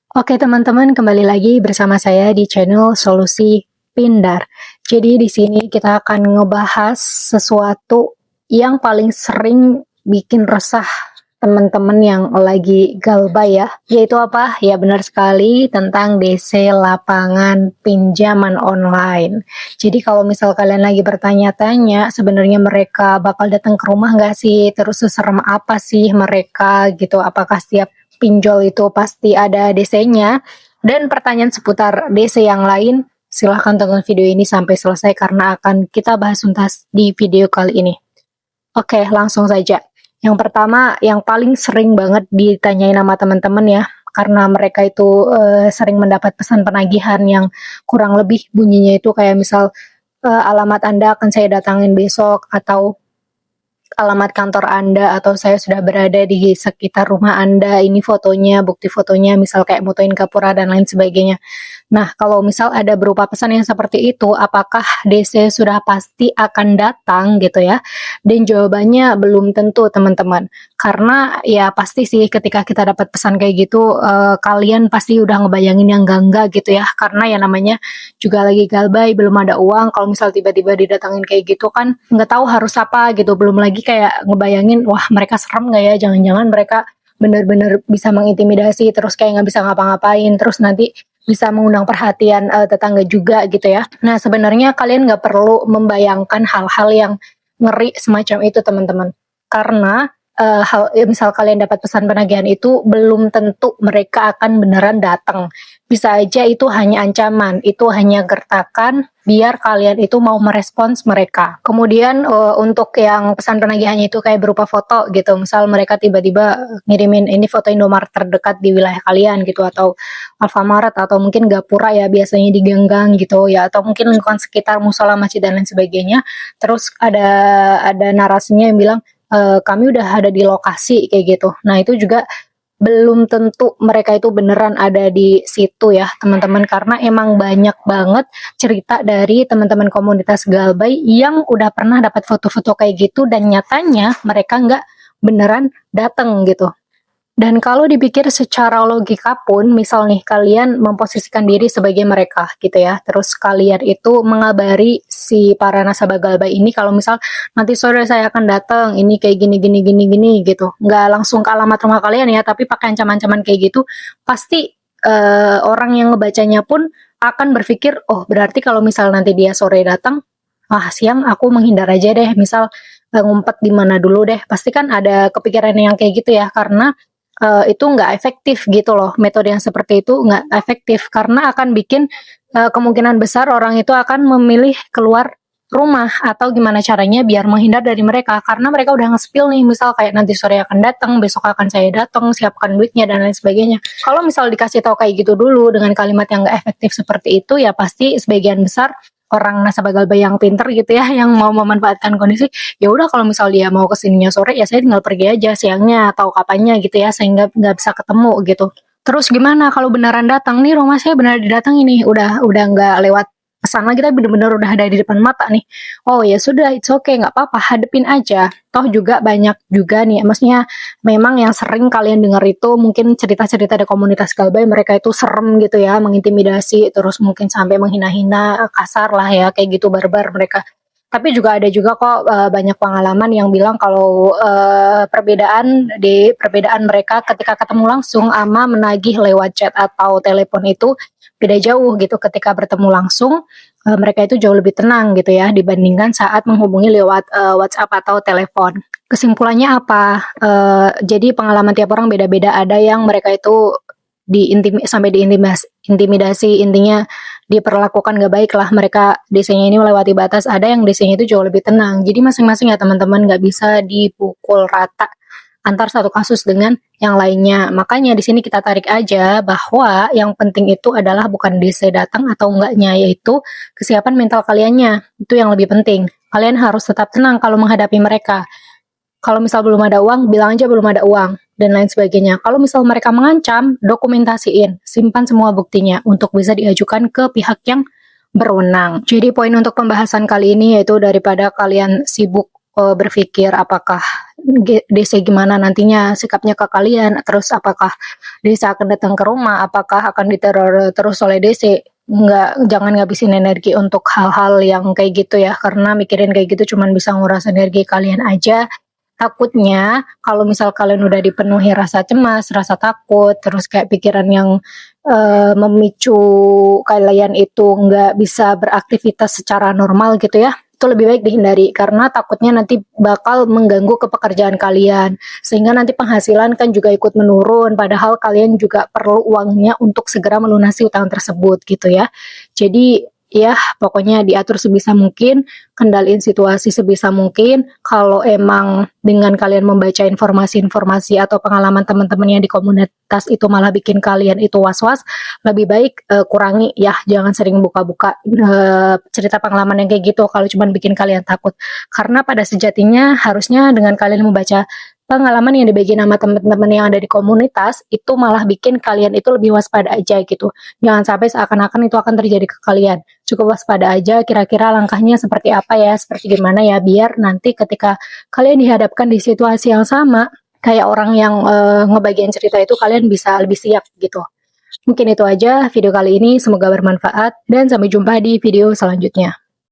Oke teman-teman, kembali lagi bersama saya di channel Solusi Pindar. Jadi di sini kita akan ngebahas sesuatu yang paling sering bikin resah teman-teman yang lagi galbay ya. Yaitu apa? Ya benar sekali tentang DC lapangan pinjaman online. Jadi kalau misal kalian lagi bertanya-tanya sebenarnya mereka bakal datang ke rumah nggak sih? Terus seserem apa sih mereka gitu? Apakah setiap pinjol itu pasti ada DC-nya, dan pertanyaan seputar DC yang lain, silahkan tonton video ini sampai selesai karena akan kita bahas tuntas di video kali ini. Oke, langsung saja. Yang pertama, yang paling sering banget ditanyain sama teman-teman ya, karena mereka itu sering mendapat pesan penagihan yang kurang lebih bunyinya itu kayak misal alamat Anda akan saya datangin besok, atau alamat kantor Anda, atau saya sudah berada di sekitar rumah Anda, ini fotonya, bukti fotonya, misal kayak mutuin Kapura dan lain sebagainya. Nah, kalau misal ada berupa pesan yang seperti itu, apakah DC sudah pasti akan datang gitu ya? Dan jawabannya belum tentu teman-teman. Karena ya pasti sih ketika kita dapat pesan kayak gitu, kalian pasti udah ngebayangin yang enggak gitu ya. Karena ya namanya juga lagi galbay, belum ada uang, kalau misal tiba-tiba didatangin kayak gitu kan nggak tahu harus apa gitu. Belum lagi kayak ngebayangin, wah mereka serem nggak ya, jangan-jangan mereka bener-bener bisa mengintimidasi, terus kayak nggak bisa ngapa-ngapain, terus nanti bisa mengundang perhatian tetangga juga gitu ya. Nah sebenarnya kalian nggak perlu membayangkan hal-hal yang ngeri semacam itu teman-teman, karena misal kalian dapat pesan penagihan itu belum tentu mereka akan beneran datang. Bisa aja itu hanya ancaman, itu hanya gertakan biar kalian itu mau merespons mereka. Kemudian untuk yang pesan penagihannya itu kayak berupa foto gitu, misal mereka tiba-tiba ngirimin ini foto Indomaret terdekat di wilayah kalian gitu, atau Alfamart, atau mungkin Gapura ya biasanya di gang-gang gitu ya, atau mungkin lingkungan sekitar musola, masjid dan lain sebagainya. Terus ada narasinya yang bilang kami udah ada di lokasi kayak gitu. Nah itu juga belum tentu mereka itu beneran ada di situ ya teman-teman, karena emang banyak banget cerita dari teman-teman komunitas galbay yang udah pernah dapat foto-foto kayak gitu dan nyatanya mereka nggak beneran dateng gitu. Dan kalau dipikir secara logika pun, misal nih kalian memposisikan diri sebagai mereka gitu ya, terus kalian itu mengabari si para nasabah galbay ini kalau misal nanti sore saya akan datang, ini kayak gini gini gini gini gitu, nggak langsung ke alamat rumah kalian ya, tapi pakai ancaman-ancaman kayak gitu, pasti orang yang ngebacanya pun akan berpikir, oh berarti kalau misal nanti dia sore datang, ah siang aku menghindar aja deh, misal ngumpet di mana dulu deh, pasti kan ada kepikiran yang kayak gitu ya, karena itu nggak efektif gitu loh. Metode yang seperti itu nggak efektif karena akan bikin kemungkinan besar orang itu akan memilih keluar rumah atau gimana caranya biar menghindar dari mereka, karena mereka udah nge-spill nih, misal kayak nanti sore akan datang, besok akan saya datang, siapkan duitnya dan lain sebagainya. Kalau misal dikasih tahu kayak gitu dulu dengan kalimat yang nggak efektif seperti itu, ya pasti sebagian besar orang nasabah galbay yang pinter gitu ya, yang mau memanfaatkan kondisi, ya udah kalau misal dia mau kesininya sore ya saya tinggal pergi aja siangnya atau kapannya gitu ya, sehingga nggak bisa ketemu gitu. Terus gimana kalau beneran datang nih, rumah saya beneran didatangi nih, udah nggak lewat pesan lagi tapi bener-bener udah ada di depan mata nih. Oh ya sudah, it's okay, nggak apa-apa, hadepin aja. Toh juga banyak juga nih, maksudnya memang yang sering kalian dengar itu mungkin cerita-cerita dari komunitas galbay, mereka itu serem gitu ya, mengintimidasi, terus mungkin sampai menghina-hina, kasar lah ya, kayak gitu, barbar mereka. Tapi juga ada juga kok banyak pengalaman yang bilang kalau perbedaan mereka ketika ketemu langsung sama menagih lewat chat atau telepon itu beda jauh gitu. Ketika bertemu langsung mereka itu jauh lebih tenang gitu ya dibandingkan saat menghubungi lewat WhatsApp atau telepon. Kesimpulannya apa? Jadi pengalaman tiap orang beda-beda. Ada yang mereka itu sampai diintimidasi, intinya diperlakukan gak baik lah, mereka DC-nya ini melewati batas. Ada yang DC-nya itu jauh lebih tenang. Jadi masing-masing ya teman-teman, gak bisa dipukul rata antar satu kasus dengan yang lainnya. Makanya di sini kita tarik aja bahwa yang penting itu adalah bukan DC datang atau enggaknya, yaitu kesiapan mental kaliannya. Itu yang lebih penting. Kalian harus tetap tenang kalau menghadapi mereka. Kalau misal belum ada uang, bilang aja belum ada uang, dan lain sebagainya. Kalau misal mereka mengancam, dokumentasiin, simpan semua buktinya untuk bisa diajukan ke pihak yang berwenang. Jadi poin untuk pembahasan kali ini yaitu daripada kalian sibuk berpikir apakah DC gimana nantinya sikapnya ke kalian, terus apakah DC akan datang ke rumah, apakah akan diteror terus oleh DC. Jangan ngabisin energi untuk hal-hal yang kayak gitu ya, karena mikirin kayak gitu cuman bisa nguras energi kalian aja. Takutnya kalau misal kalian udah dipenuhi rasa cemas, rasa takut, terus kayak pikiran yang memicu kalian itu nggak bisa beraktivitas secara normal gitu ya, itu lebih baik dihindari karena takutnya nanti bakal mengganggu ke pekerjaan kalian, sehingga nanti penghasilan kan juga ikut menurun, padahal kalian juga perlu uangnya untuk segera melunasi utang tersebut gitu ya. Jadi ya pokoknya diatur sebisa mungkin, kendaliin situasi sebisa mungkin. Kalau emang dengan kalian membaca informasi-informasi atau pengalaman teman-teman yang di komunitas itu malah bikin kalian itu was-was, lebih baik kurangi ya, jangan sering buka-buka cerita pengalaman yang kayak gitu kalau cuma bikin kalian takut. Karena pada sejatinya harusnya dengan kalian membaca pengalaman yang dibagi nama teman-teman yang ada di komunitas itu malah bikin kalian itu lebih waspada aja gitu. Jangan sampai seakan-akan itu akan terjadi ke kalian. Cukup waspada aja, kira-kira langkahnya seperti apa ya, seperti gimana ya, biar nanti ketika kalian dihadapkan di situasi yang sama kayak orang yang ngebagian cerita itu, kalian bisa lebih siap gitu. Mungkin itu aja video kali ini, semoga bermanfaat dan sampai jumpa di video selanjutnya.